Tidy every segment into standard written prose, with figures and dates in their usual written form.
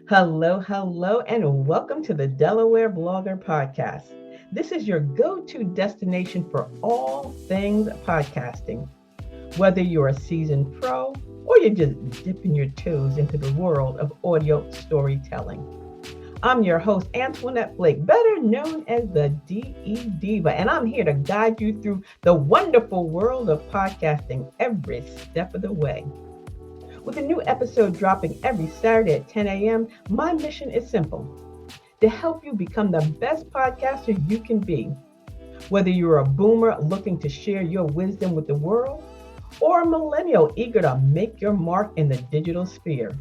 Hello, and welcome to the Delaware Blogger podcast. This is your go-to destination for all things podcasting. Whether you're a seasoned pro or you're just dipping your toes into the world of audio storytelling. I'm your host, Antoinette Blake, better known as the Divah, and I'm here to guide you through the wonderful world of podcasting every step of the way. With a new episode dropping every Saturday at 10 a.m., my mission is simple: to help you become the best podcaster you can be. Whether you're a boomer looking to share your wisdom with the world, or a millennial eager to make your mark in the digital sphere,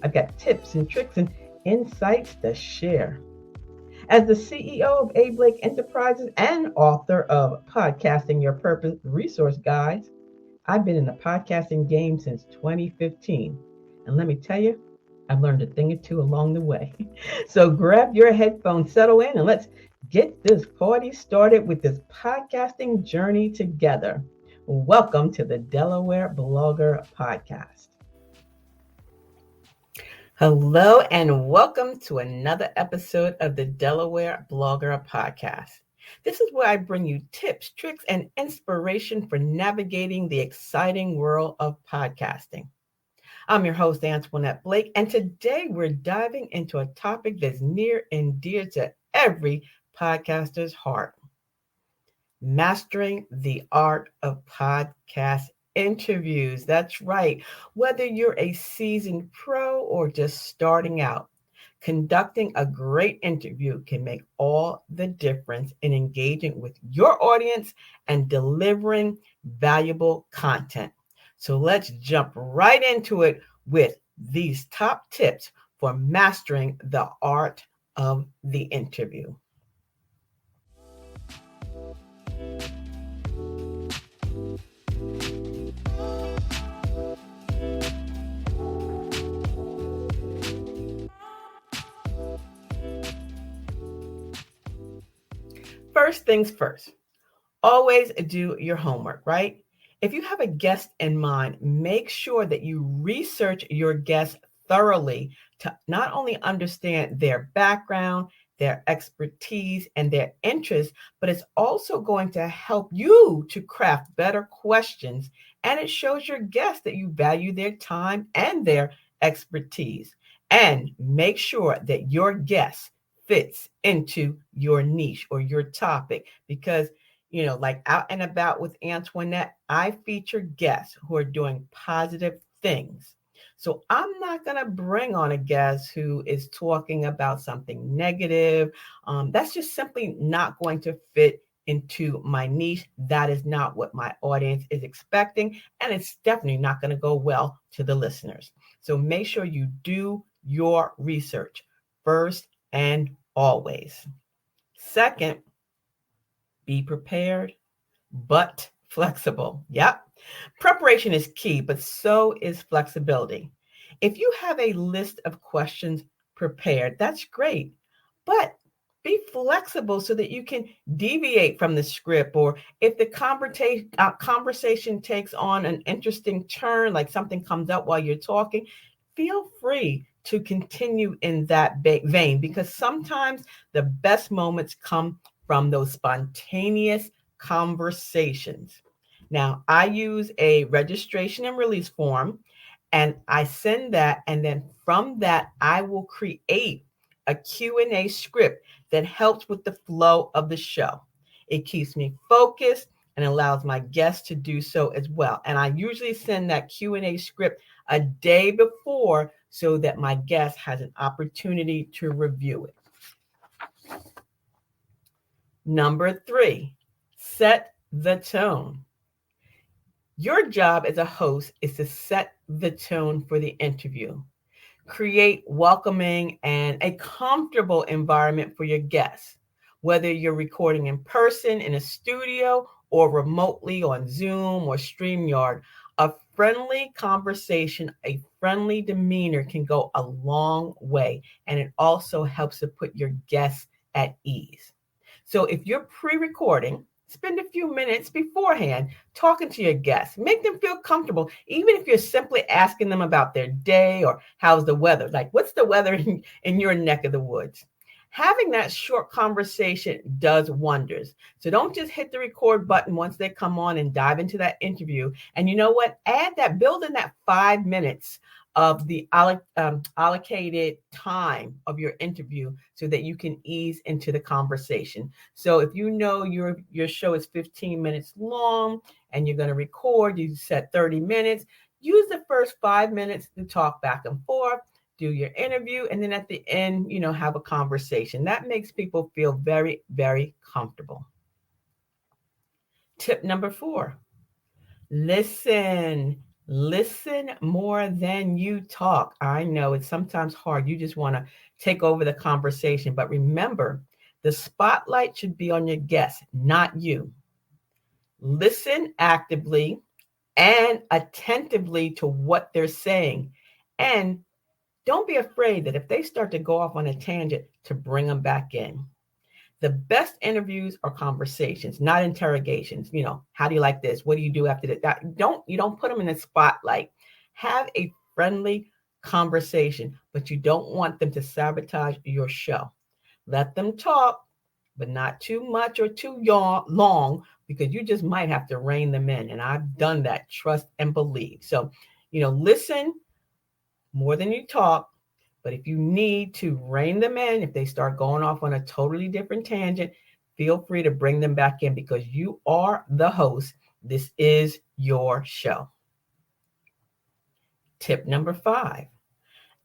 I've got tips and tricks and insights to share. As the CEO of A. Blake Enterprises and author of Podcasting Your Purpose Resource Guides, I've been in the podcasting game since 2015. And let me tell you, I've learned a thing or two along the way. So grab your headphones, settle in, and let's get this party started with this podcasting journey together. Welcome to the Delaware Blogger podcast. Hello, and welcome to another episode of the Delaware Blogger podcast. This is where I bring you tips, tricks, and inspiration for navigating the exciting world of podcasting. I'm your host, Antoinette Blake, and today we're diving into a topic that's near and dear to every podcaster's heart: mastering the art of podcast interviews. That's right. Whether you're a seasoned pro or just starting out, conducting a great interview can make all the difference in engaging with your audience and delivering valuable content. So let's jump right into it with these top tips for mastering the art of the interview. First things first, always do your homework, right? If you have a guest in mind, make sure that you research your guest thoroughly to not only understand their background, their expertise, and their interests, but it's also going to help you to craft better questions. And it shows your guests that you value their time and their expertise. And make sure that your guest fits into your niche or your topic, because like Out and About with Antoinette, I feature guests who are doing positive things. So I'm not going to bring on a guest who is talking about something negative. That's just simply not going to fit into my niche. That is not what my audience is expecting, and it's definitely not going to go well to the listeners. So make sure you do your research first and always. Second, be prepared, but flexible. Yep. Preparation is key, but so is flexibility. If you have a list of questions prepared, that's great, but be flexible so that you can deviate from the script. Or if the conversation takes on an interesting turn, like something comes up while you're talking, feel free to continue in that vein, because sometimes the best moments come from those spontaneous conversations. Now, I use a registration and release form, and I send that, and then from that, I will create a Q&A script that helps with the flow of the show. It keeps me focused and allows my guests to do so as well. And I usually send that Q&A script a day before so that my guest has an opportunity to review it. Number 3, set the tone. Your job as a host is to set the tone for the interview. Create welcoming and a comfortable environment for your guests. Whether you're recording in person in a studio or remotely on Zoom or StreamYard, a friendly conversation, a friendly demeanor can go a long way, and it also helps to put your guests at ease. So if you're pre-recording, spend a few minutes beforehand talking to your guests. Make them feel comfortable, even if you're simply asking them about their day or how's the weather. Like, what's the weather in your neck of the woods? Having that short conversation does wonders. So don't just hit the record button once they come on and dive into that interview. And you know what? Build in that 5 minutes of the allocated time of your interview so that you can ease into the conversation. So if you know your show is 15 minutes long and you're going to record, you set 30 minutes, use the first 5 minutes to talk back and forth, do your interview, and then at the end, have a conversation. That makes people feel very, very comfortable. Tip number 4, listen. Listen more than you talk. I know it's sometimes hard. You just want to take over the conversation. But remember, the spotlight should be on your guest, not you. Listen actively and attentively to what they're saying. And don't be afraid that if they start to go off on a tangent, to bring them back in. The best interviews are conversations, not interrogations. How do you like this? What do you do after that? You don't put them in the spotlight. Have a friendly conversation, but you don't want them to sabotage your show. Let them talk, but not too much or too long, because you just might have to rein them in. And I've done that, trust and believe. So, listen more than you talk. But if you need to rein them in, if they start going off on a totally different tangent, feel free to bring them back in because you are the host. This is your show. Tip number 5,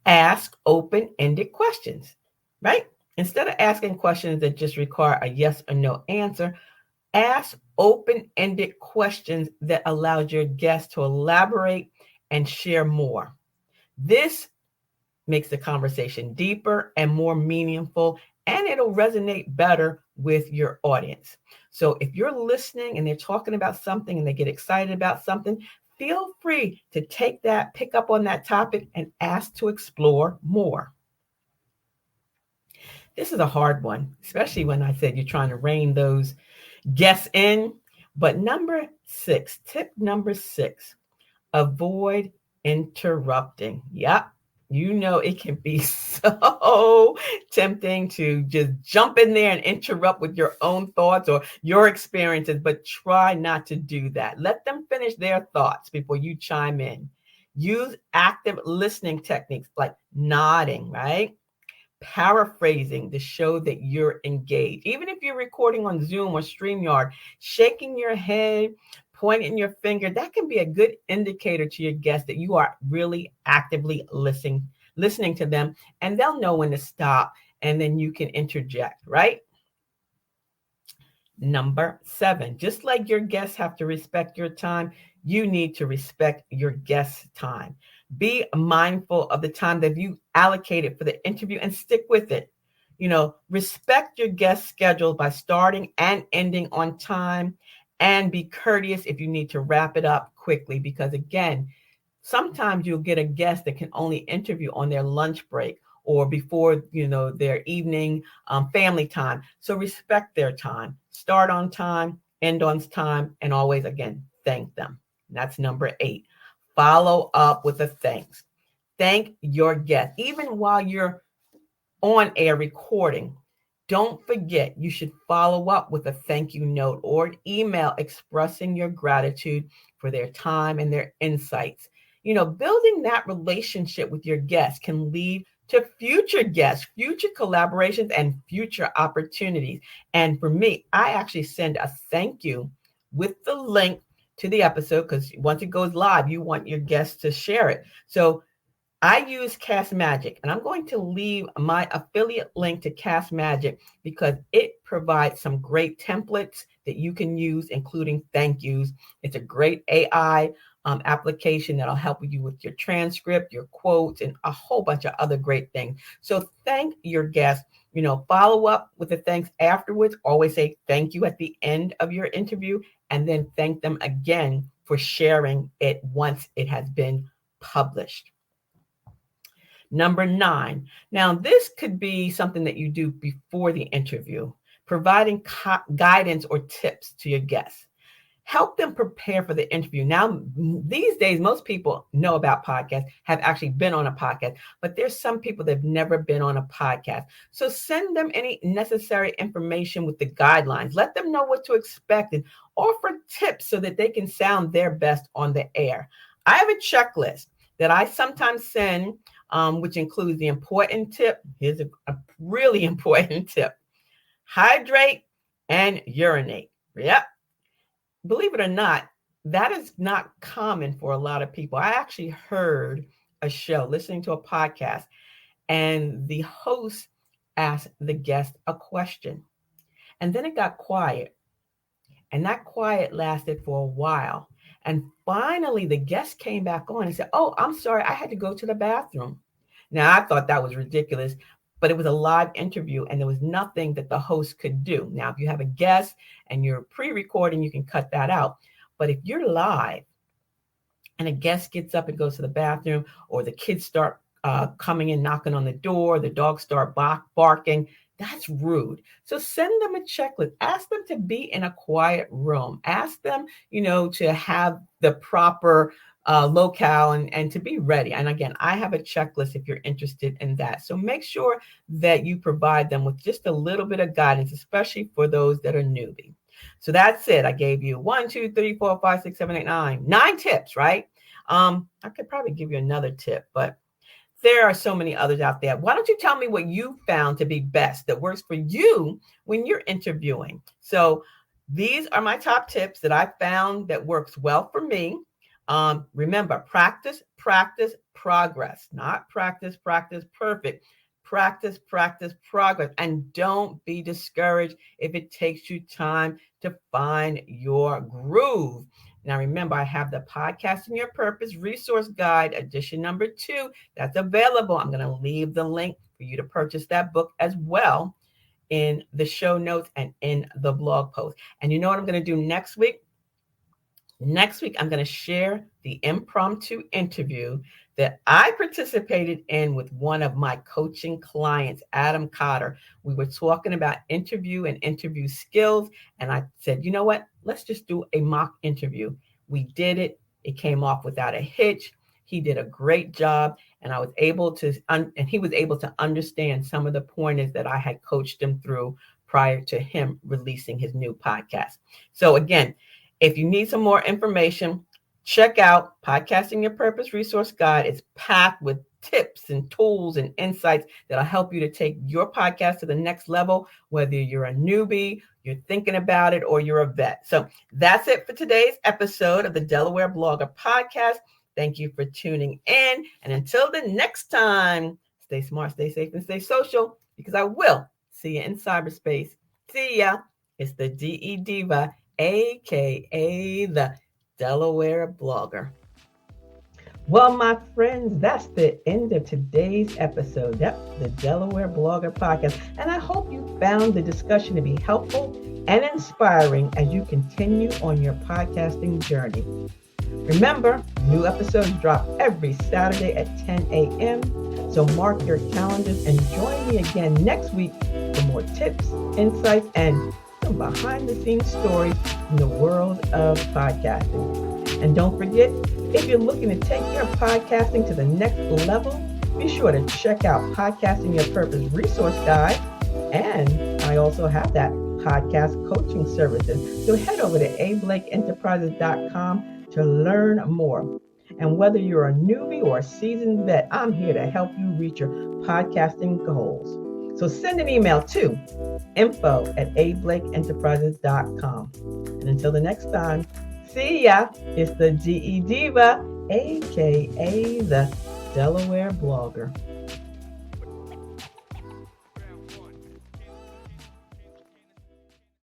ask open-ended questions, right? Instead of asking questions that just require a yes or no answer, ask open-ended questions that allows your guest to elaborate and share more. This makes the conversation deeper and more meaningful, and it'll resonate better with your audience. So if you're listening and they're talking about something and they get excited about something, feel free to pick up on that topic and ask to explore more. This is a hard one, especially when I said you're trying to rein those guests in. But tip number 6, avoid interrupting. Yep. It can be so tempting to just jump in there and interrupt with your own thoughts or your experiences, but try not to do that. Let them finish their thoughts before you chime in. Use active listening techniques like nodding, right? Paraphrasing to show that you're engaged. Even if you're recording on Zoom or StreamYard, shaking your head, pointing your finger, that can be a good indicator to your guests that you are really actively listening to them, and they'll know when to stop, and then you can interject, right? Number 7, just like your guests have to respect your time, you need to respect your guests' time. Be mindful of the time that you allocated for the interview and stick with it. Respect your guest schedule by starting and ending on time, and be courteous if you need to wrap it up quickly, because again, sometimes you'll get a guest that can only interview on their lunch break or before, their evening family time. So respect their time. Start on time, end on time, and always, again, thank them. That's number 8. Follow up with a thanks. Thank your guest. Even while you're on air recording, don't forget, you should follow up with a thank you note or an email expressing your gratitude for their time and their insights. Building that relationship with your guests can lead to future guests, future collaborations, and future opportunities. And for me, I actually send a thank you with the link to the episode, because once it goes live, you want your guests to share it. So I use Cast Magic, and I'm going to leave my affiliate link to Cast Magic because it provides some great templates that you can use, including thank yous. It's a great AI application that'll help you with your transcript, your quotes, and a whole bunch of other great things. So thank your guests. Follow up with the thanks afterwards. Always say thank you at the end of your interview, and then thank them again for sharing it once it has been published. Number 9. Now, this could be something that you do before the interview, providing guidance or tips to your guests. Help them prepare for the interview. Now, these days, most people know about podcasts, have actually been on a podcast, but there's some people that have never been on a podcast. So send them any necessary information with the guidelines. Let them know what to expect and offer tips so that they can sound their best on the air. I have a checklist that I sometimes send, which includes the important tip. Here's a really important tip. Hydrate and urinate. Yep. Believe it or not, that is not common for a lot of people. I actually heard a show, listening to a podcast, and the host asked the guest a question. And then it got quiet. And that quiet lasted for a while. And finally, the guest came back on and said, "Oh, I'm sorry, I had to go to the bathroom." Now, I thought that was ridiculous, but it was a live interview and there was nothing that the host could do. Now, if you have a guest and you're pre-recording, you can cut that out. But if you're live and a guest gets up and goes to the bathroom, or the kids start coming in, knocking on the door, the dogs start barking, that's rude. So send them a checklist. Ask them to be in a quiet room. Ask them, to have the proper locale and to be ready. And again, I have a checklist if you're interested in that. So make sure that you provide them with just a little bit of guidance, especially for those that are newbie. So that's it. I gave you 1, 2, 3, 4, 5, 6, 7, 8, 9 tips, right? I could probably give you another tip, but there are so many others out there. Why don't you tell me what you found to be best that works for you when you're interviewing? So these are my top tips that I found that works well for me. Remember, practice, progress, not practice, perfect. Practice, progress. And don't be discouraged if it takes you time to find your groove. Now, remember, I have the Podcasting Your Purpose Resource Guide, edition number 2. That's available. I'm going to leave the link for you to purchase that book as well in the show notes and in the blog post. And you know what I'm going to do next week? Next week, I'm going to share the impromptu interview that I participated in with one of my coaching clients, Adam Cotter. We were talking about interview and interview skills. And I said, you know what? Let's just do a mock interview. We did it. It came off without a hitch. He did a great job. And I was able to, and he was able to understand some of the pointers that I had coached him through prior to him releasing his new podcast. So again, if you need some more information, check out Podcasting Your Purpose Resource Guide. It's packed with tips and tools and insights that'll help you to take your podcast to the next level, whether you're a newbie, you're thinking about it, or you're a vet. So that's it for today's episode of the Delaware Blogger podcast. Thank you for tuning in. And until the next time, stay smart, stay safe, and stay social, because I will see you in cyberspace. See ya. It's the DE Diva, aka the Delaware Blogger. Well, my friends, that's the end of today's episode. Yep, the Delaware Blogger podcast. And I hope you found the discussion to be helpful and inspiring as you continue on your podcasting journey. Remember, new episodes drop every Saturday at 10 a.m. So mark your calendars and join me again next week for more tips, insights, and some behind-the-scenes stories in the world of podcasting. And don't forget, if you're looking to take your podcasting to the next level, be sure to check out Podcasting Your Purpose Resource Guide. And I also have that podcast coaching services. So head over to ablakeenterprises.com to learn more. And whether you're a newbie or a seasoned vet, I'm here to help you reach your podcasting goals. So send an email to info@ablakeenterprises.com. And until the next time, see ya. It's the DE Diva, aka the Delaware Blogger.